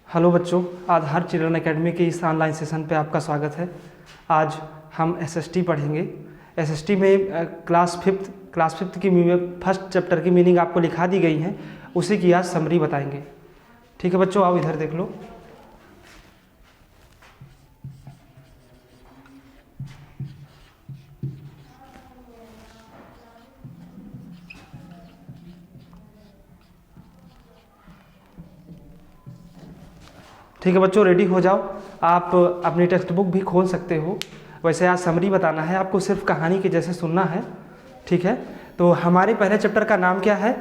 Hello बच्चों, आधार children academy के इस ऑनलाइन सेशन पे आपका स्वागत है। आज हम एसएसटी पढ़ेंगे। एसएसटी में क्लास फिफ्थ की फर्स्ट चैप्टर की मीनिंग आपको लिखा दी गई है, उसी की आज समरी बताएंगे। ठीक है बच्चों, आओ इधर देख लो। ठीक है बच्चों, रेडी हो जाओ। आप अपनी टेक्स्ट बुक भी खोल सकते हो। वैसे आज समरी बताना है आपको, सिर्फ कहानी के जैसे सुनना है। ठीक है, तो हमारे पहले चैप्टर का नाम क्या है?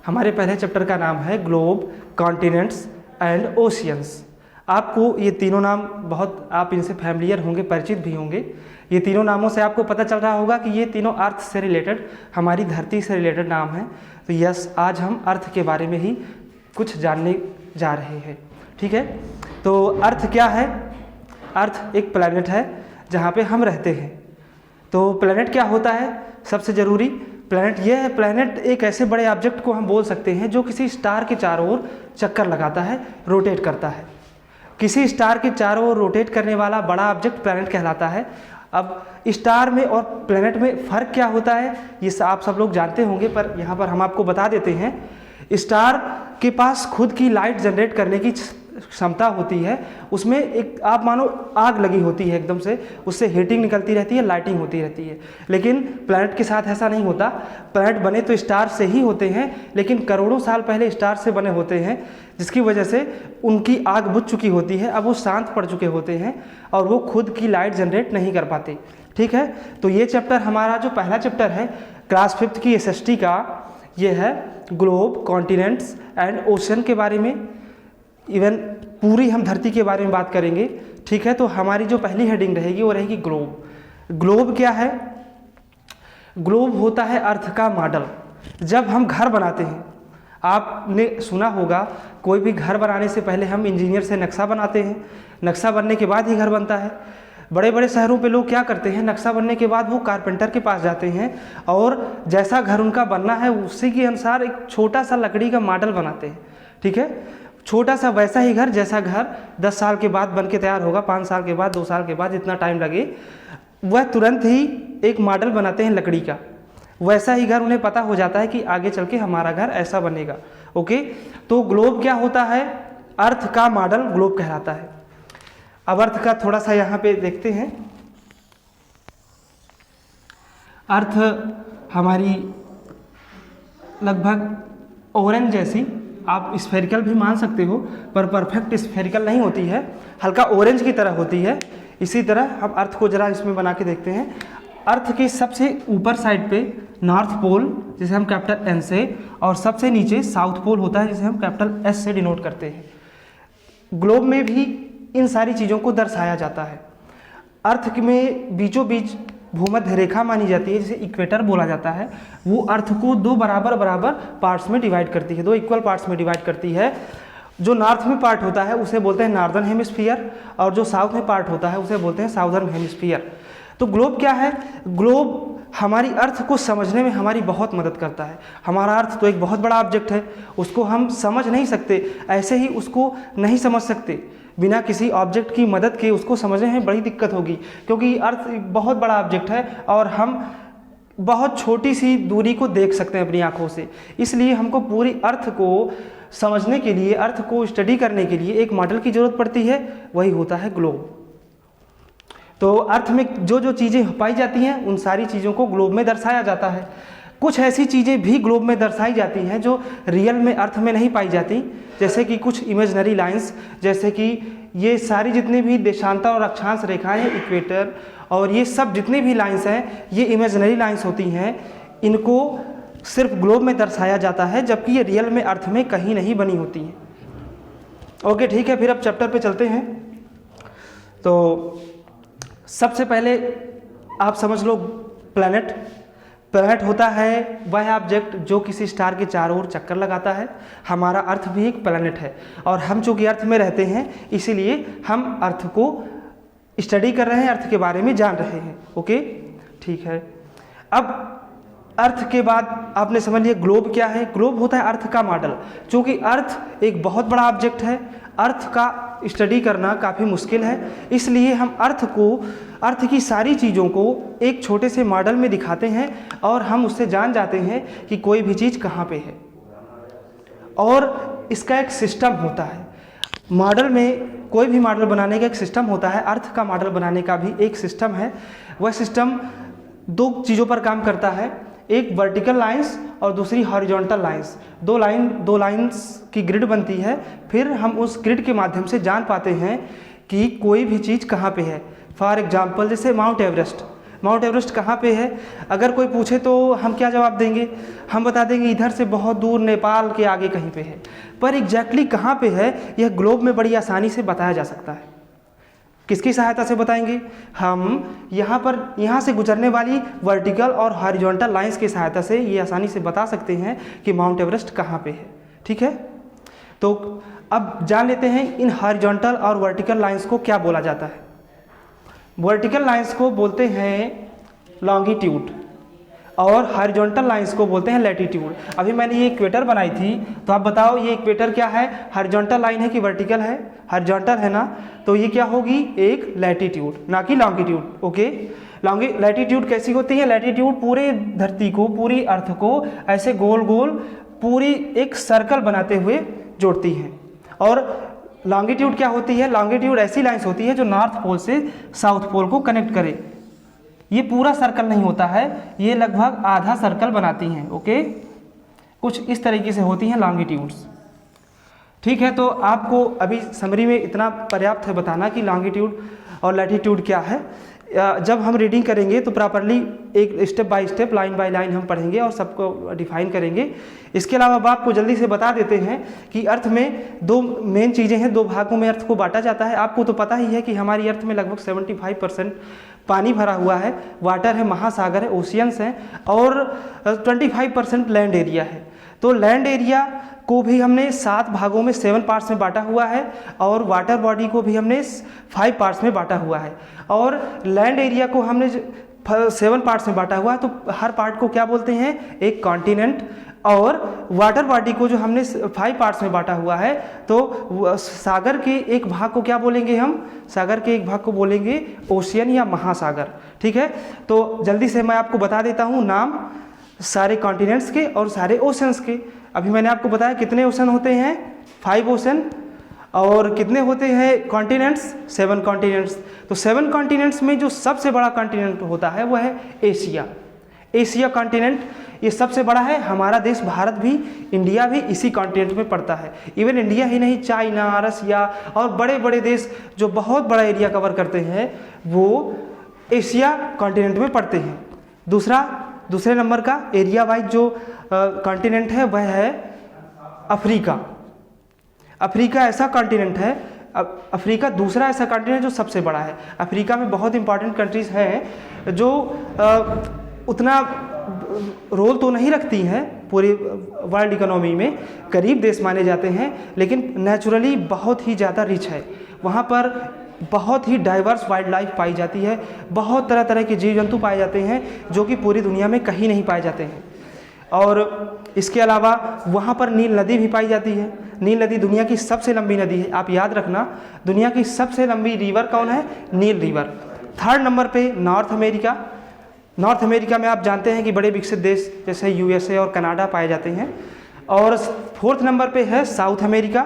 हमारे पहले चैप्टर का नाम है ग्लोब, कॉन्टिनेंट्स एंड ओशियंस। आपको ये तीनों नाम बहुत, आप इनसे फैमिलियर होंगे, परिचित भी होंगे। ये तीनों नामों से आपको पता चल रहा होगा कि ये तीनों अर्थ से रिलेटेड, हमारी धरती से रिलेटेड नाम हैं। तो यस, आज हम अर्थ के बारे में ही कुछ जानने जा रहे हैं। ठीक है, तो अर्थ क्या है? अर्थ एक प्लैनेट है जहाँ पे हम रहते हैं। तो प्लैनेट क्या होता है? सबसे ज़रूरी प्लैनेट ये है, प्लैनेट एक ऐसे बड़े ऑब्जेक्ट को हम बोल सकते हैं जो किसी स्टार के चारों ओर चक्कर लगाता है, रोटेट करता है। किसी स्टार के चारों ओर रोटेट करने वाला बड़ा ऑब्जेक्ट प्लैनेट कहलाता है। अब स्टार में और प्लैनेट में फ़र्क क्या होता है ये आप सब लोग जानते होंगे, पर यहाँ पर हम आपको बता देते हैं। स्टार के पास खुद की लाइट जनरेट करने की क्षमता होती है। उसमें एक, आप मानो आग लगी होती है एकदम से, उससे हीटिंग निकलती रहती है, लाइटिंग होती रहती है। लेकिन प्लैनेट के साथ ऐसा नहीं होता। प्लैनेट बने तो स्टार से ही होते हैं, लेकिन करोड़ों साल पहले स्टार से बने होते हैं, जिसकी वजह से उनकी आग बुझ चुकी होती है। अब वो शांत पड़ चुके होते हैं और वो खुद की लाइट जनरेट नहीं कर पाते। ठीक है, तो ये चैप्टर हमारा जो पहला चैप्टर है क्लास फिफ्थ की एसएसटी का, ये है ग्लोब, कॉन्टिनेंट्स एंड ओशन के बारे में। इवन पूरी हम धरती के बारे में बात करेंगे। ठीक है, तो हमारी जो पहली हेडिंग रहेगी वो रहेगी ग्लोब। ग्लोब क्या है? ग्लोब होता है अर्थ का मॉडल। जब हम घर बनाते हैं, आपने सुना होगा, कोई भी घर बनाने से पहले हम इंजीनियर से नक्शा बनाते हैं, नक्शा बनने के बाद ही घर बनता है। बड़े बड़े शहरों पे लोग क्या करते हैं, नक्शा बनने के बाद वो कारपेंटर के पास जाते हैं और जैसा घर उनका बनना है उसी के अनुसार एक छोटा सा लकड़ी का मॉडल बनाते हैं। ठीक है, छोटा सा वैसा ही घर, जैसा घर 10 साल के बाद बन के तैयार होगा, 5 साल के बाद, 2 साल के बाद, जितना टाइम लगे, वह तुरंत ही एक मॉडल बनाते हैं लकड़ी का। वैसा ही घर उन्हें पता हो जाता है कि आगे चल के हमारा घर ऐसा बनेगा। ओके, तो ग्लोब क्या होता है? अर्थ का मॉडल ग्लोब कहलाता है। अब अर्थ का थोड़ा सा यहाँ पे देखते हैं। अर्थ हमारी लगभग ऑरेंज जैसी, आप स्फेरिकल भी मान सकते हो, पर परफेक्ट स्फेरिकल नहीं होती है, हल्का ऑरेंज की तरह होती है। इसी तरह हम अर्थ को जरा इसमें बना के देखते हैं। अर्थ के सबसे ऊपर साइड पे नॉर्थ पोल, जिसे हम कैपिटल एन से, और सबसे नीचे साउथ पोल होता है, जिसे हम कैपिटल एस से डिनोट करते हैं। ग्लोब में भी इन सारी चीज़ों को दर्शाया जाता है। अर्थ में बीचों बीच भूमध्य रेखा मानी जाती है, जिसे इक्वेटर बोला जाता है। वो अर्थ को दो बराबर पार्ट्स में डिवाइड करती है, 2 इक्वल पार्ट्स में डिवाइड करती है। जो नॉर्थ में पार्ट होता है उसे बोलते हैं नॉर्दर्न हेमिस्फीयर, और जो साउथ में पार्ट होता है उसे बोलते हैं साउदर्न हेमिस्फीयर। तो ग्लोब क्या है? ग्लोब हमारी अर्थ को समझने में हमारी बहुत मदद करता है। हमारा अर्थ तो एक बहुत बड़ा ऑब्जेक्ट है, उसको हम समझ नहीं सकते, ऐसे ही उसको नहीं समझ सकते। बिना किसी ऑब्जेक्ट की मदद के उसको समझने में बड़ी दिक्कत होगी, क्योंकि अर्थ एक बहुत बड़ा ऑब्जेक्ट है और हम बहुत छोटी सी दूरी को देख सकते हैं अपनी आँखों से। इसलिए हमको पूरी अर्थ को समझने के लिए, अर्थ को स्टडी करने के लिए एक मॉडल की ज़रूरत पड़ती है, वही होता है ग्लोब। तो अर्थ में जो जो चीज़ें पाई जाती हैं उन सारी चीज़ों को ग्लोब में दर्शाया जाता है। कुछ ऐसी चीज़ें भी ग्लोब में दर्शाई जाती हैं जो रियल में अर्थ में नहीं पाई जाती, जैसे कि कुछ इमेजनरी लाइंस, जैसे कि ये सारी जितनी भी देशांतर और अक्षांश रेखाएं हैं, इक्वेटर और ये सब जितनी भी लाइंस हैं, ये इमेजनरी लाइंस होती हैं। इनको सिर्फ ग्लोब में दर्शाया जाता है, जबकि ये रियल में अर्थ में कहीं नहीं बनी होती हैं। ओके, ठीक है, फिर अब चैप्टर पे चलते हैं। तो सबसे पहले आप समझ लो प्लैनेट। प्लैनेट होता है वह ऑब्जेक्ट जो किसी स्टार के चारों ओर चक्कर लगाता है। हमारा अर्थ भी एक प्लैनेट है, और हम चूँकि अर्थ में रहते हैं इसीलिए हम अर्थ को स्टडी कर रहे हैं, अर्थ के बारे में जान रहे हैं। ओके, ठीक है। अब अर्थ के बाद आपने समझ लिया ग्लोब क्या है। ग्लोब होता है अर्थ का मॉडल। चूँकि अर्थ एक बहुत बड़ा ऑब्जेक्ट है, अर्थ का स्टडी करना काफ़ी मुश्किल है, इसलिए हम अर्थ की सारी चीज़ों को एक छोटे से मॉडल में दिखाते हैं और हम उससे जान जाते हैं कि कोई भी चीज़ कहाँ पे है। और इसका एक सिस्टम होता है मॉडल में, कोई भी मॉडल बनाने का एक सिस्टम होता है। अर्थ का मॉडल बनाने का भी एक सिस्टम है। वह सिस्टम दो चीज़ों पर काम करता है, एक वर्टिकल लाइंस और दूसरी हॉरिजॉन्टल लाइंस। दो लाइंस की ग्रिड बनती है, फिर हम उस ग्रिड के माध्यम से जान पाते हैं कि कोई भी चीज़ कहाँ पे है। फॉर एग्जांपल जैसे माउंट एवरेस्ट कहाँ पे है। अगर कोई पूछे तो हम क्या जवाब देंगे, हम बता देंगे इधर से बहुत दूर नेपाल के आगे कहीं पे है। पर एग्जैक्टली कहाँ पे है यह ग्लोब में बड़ी आसानी से बताया जा सकता है। किसकी सहायता से बताएंगे, हम यहाँ से गुजरने वाली वर्टिकल और हॉरिजॉन्टल लाइंस की सहायता से ये आसानी से बता सकते हैं कि माउंट एवरेस्ट कहाँ पे है। ठीक है, तो अब जान लेते हैं इन हॉरिजॉन्टल और वर्टिकल लाइंस को क्या बोला जाता है। वर्टिकल लाइंस को बोलते हैं लॉन्गिट्यूड और हॉरिजॉन्टल लाइंस को बोलते हैं लैटिट्यूड। अभी मैंने ये इक्वेटर बनाई थी, तो आप बताओ ये इक्वेटर क्या है, हॉरिजॉन्टल लाइन है कि वर्टिकल है? हॉरिजॉन्टल है ना, तो ये क्या होगी, एक लैटिट्यूड ना कि लॉन्गिट्यूड। ओके, लैटिट्यूड कैसी होती है? लैटिट्यूड पूरे धरती को, पूरी अर्थ को ऐसे गोल गोल पूरी एक सर्कल बनाते हुए जोड़ती है। और लॉन्गिट्यूड क्या होती है? लॉन्गिट्यूड ऐसी लाइंस होती है जो नॉर्थ पोल से साउथ पोल को कनेक्ट करे। ये पूरा सर्कल नहीं होता है, ये लगभग आधा सर्कल बनाती हैं। ओके, कुछ इस तरीके से होती हैं लॉन्गिट्यूड्स। ठीक है, तो आपको अभी समरी में इतना पर्याप्त है बताना कि लॉन्गिट्यूड और लैटिट्यूड क्या है। जब हम रीडिंग करेंगे तो प्रॉपरली एक step by step, line by line हम पढ़ेंगे और सबको डिफाइन करेंगे। इसके अलावा अब आपको जल्दी से बता देते हैं कि अर्थ में दो मेन चीज़ें हैं, दो भागों में अर्थ को बांटा जाता है। आपको तो पता ही है कि हमारी अर्थ में लगभग 75% पानी भरा हुआ है, वाटर है, महासागर है, ओशियंस हैं, और 25% लैंड एरिया है। तो लैंड एरिया को भी हमने 7 भागों में 7 पार्ट्स में बांटा हुआ है, और वाटर बॉडी को भी हमने 5 पार्ट्स में बांटा हुआ है। और लैंड एरिया को हमने 7 पार्ट्स में बांटा हुआ है, तो हर पार्ट को क्या बोलते हैं, एक कॉन्टिनेंट। और वाटर बॉडी को जो हमने 5 पार्ट्स में बांटा हुआ है, तो सागर के एक भाग को क्या बोलेंगे हम, सागर के एक भाग को बोलेंगे ओशियन या महासागर। ठीक है, तो जल्दी से मैं आपको बता देता हूँ नाम सारे कॉन्टिनेंट्स के और सारे ओशंस के। अभी मैंने आपको बताया कितने ओशन होते हैं, 5 ओशन, और कितने होते हैं कॉन्टिनेंट्स, 7 कॉन्टिनेंट्स। तो 7 कॉन्टिनेंट्स में जो सबसे बड़ा कॉन्टिनेंट होता है वह है एशिया। एशिया कॉन्टिनेंट ये सबसे बड़ा है। हमारा देश भारत भी, इंडिया भी इसी कॉन्टिनेंट में पड़ता है। इवन इंडिया ही नहीं, चाइना, रसिया और बड़े बड़े देश जो बहुत बड़ा एरिया कवर करते हैं वो एशिया कॉन्टिनेंट में पड़ते हैं। दूसरे नंबर का एरिया वाइज जो कॉन्टिनेंट है वह है अफ्रीका। अफ्रीका ऐसा कॉन्टिनेंट है, अफ्रीका दूसरा ऐसा कॉन्टिनेंट जो सबसे बड़ा है। अफ्रीका में बहुत इंपॉर्टेंट कंट्रीज़ हैं जो उतना रोल तो नहीं रखती हैं पूरी वर्ल्ड इकोनॉमी में, करीब देश माने जाते हैं, लेकिन नेचुरली बहुत ही ज़्यादा रिच है। वहाँ पर बहुत ही डाइवर्स वाइल्ड लाइफ पाई जाती है, बहुत तरह तरह के जीव जंतु पाए जाते हैं जो कि पूरी दुनिया में कहीं नहीं पाए जाते हैं। और इसके अलावा वहाँ पर नील नदी भी पाई जाती है। नील नदी दुनिया की सबसे लंबी नदी है, आप याद रखना, दुनिया की सबसे लंबी रिवर कौन है, नील रिवर। 3rd नंबर पे नॉर्थ अमेरिका। नॉर्थ अमेरिका में आप जानते हैं कि बड़े विकसित देश जैसे USA और कनाडा पाए जाते हैं। और 4th नंबर पे है साउथ अमेरिका,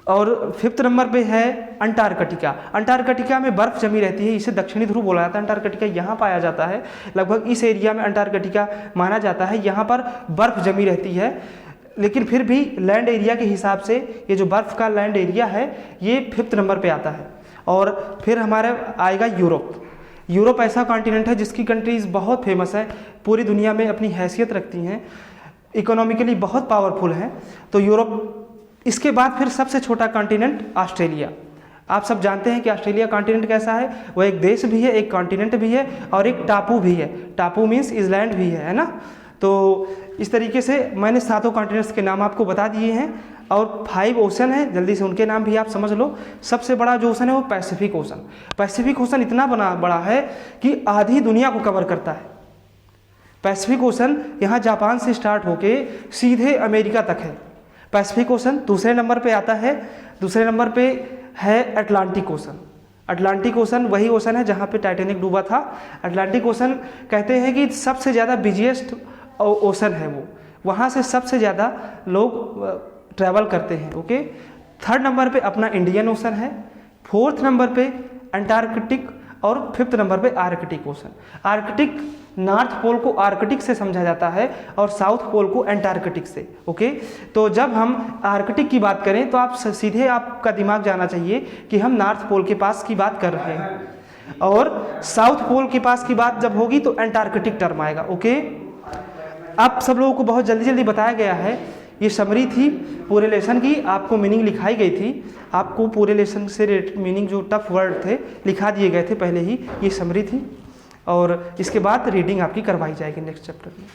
और 5th नंबर पे है अंटार्कटिका। अंटार्कटिका में बर्फ़ जमी रहती है, इसे दक्षिणी ध्रुव बोला जाता है। अंटार्कटिका यहाँ पाया जाता है, लगभग इस एरिया में अंटार्कटिका माना जाता है। यहाँ पर बर्फ़ जमी रहती है, लेकिन फिर भी लैंड एरिया के हिसाब से ये जो बर्फ़ का लैंड एरिया है ये 5th नंबर पे आता है। और फिर हमारा आएगा यूरोप। यूरोप ऐसा कॉन्टिनेंट है जिसकी कंट्रीज़ बहुत फेमस है, पूरी दुनिया में अपनी हैसियत रखती हैं, इकोनॉमिकली बहुत पावरफुल हैं। तो यूरोप। इसके बाद फिर सबसे छोटा कॉन्टिनेंट ऑस्ट्रेलिया। आप सब जानते हैं कि ऑस्ट्रेलिया कॉन्टिनेंट कैसा है, वह एक देश भी है, एक कॉन्टिनेंट भी है और एक टापू भी है। टापू मीन्स इसलैंड भी है ना। तो इस तरीके से मैंने 7 कॉन्टिनेंट्स के नाम आपको बता दिए हैं, और 5 ओशन है, जल्दी से उनके नाम भी आप समझ लो। सबसे बड़ा जो ओशन है वो पैसिफिक ओशन। पैसिफिक ओशन इतना बड़ा है कि आधी दुनिया को कवर करता है। पैसिफिक ओशन यहाँ जापान से स्टार्ट होके सीधे अमेरिका तक है पैसिफिक ओशन। दूसरे नंबर पे आता है, दूसरे नंबर पे है अटलांटिक ओशन। अटलांटिक ओशन वही ओशन है जहाँ पे टाइटैनिक डूबा था। अटलांटिक ओशन कहते हैं कि सबसे ज़्यादा बिजिएस्ट ओशन है वो, वहाँ से सबसे ज़्यादा लोग ट्रैवल करते हैं। ओके, थर्ड नंबर पे अपना इंडियन ओशन है, फोर्थ नंबर पे अंटार्कटिक और फिफ्थ नंबर पे Arctic ocean. Arctic, north pole को आर्कटिक से समझा जाता है और साउथ पोल को एंटार्कटिक से। ओके, तो जब हम आर्कटिक की बात करें तो आप सीधे आपका दिमाग जाना चाहिए कि हम नॉर्थ पोल के पास की बात कर रहे हैं, और साउथ पोल के पास की बात जब होगी तो एंटार्कटिक टर्म आएगा। ओके, आप सब लोगों को बहुत जल्दी जल्दी बताया गया है। ये समरी थी पूरे लेसन की, आपको मीनिंग लिखाई गई थी, आपको पूरे लेसन से मीनिंग जो टफ वर्ड थे लिखा दिए गए थे पहले ही, ये समरी थी। और इसके बाद रीडिंग आपकी करवाई जाएगी नेक्स्ट चैप्टर में।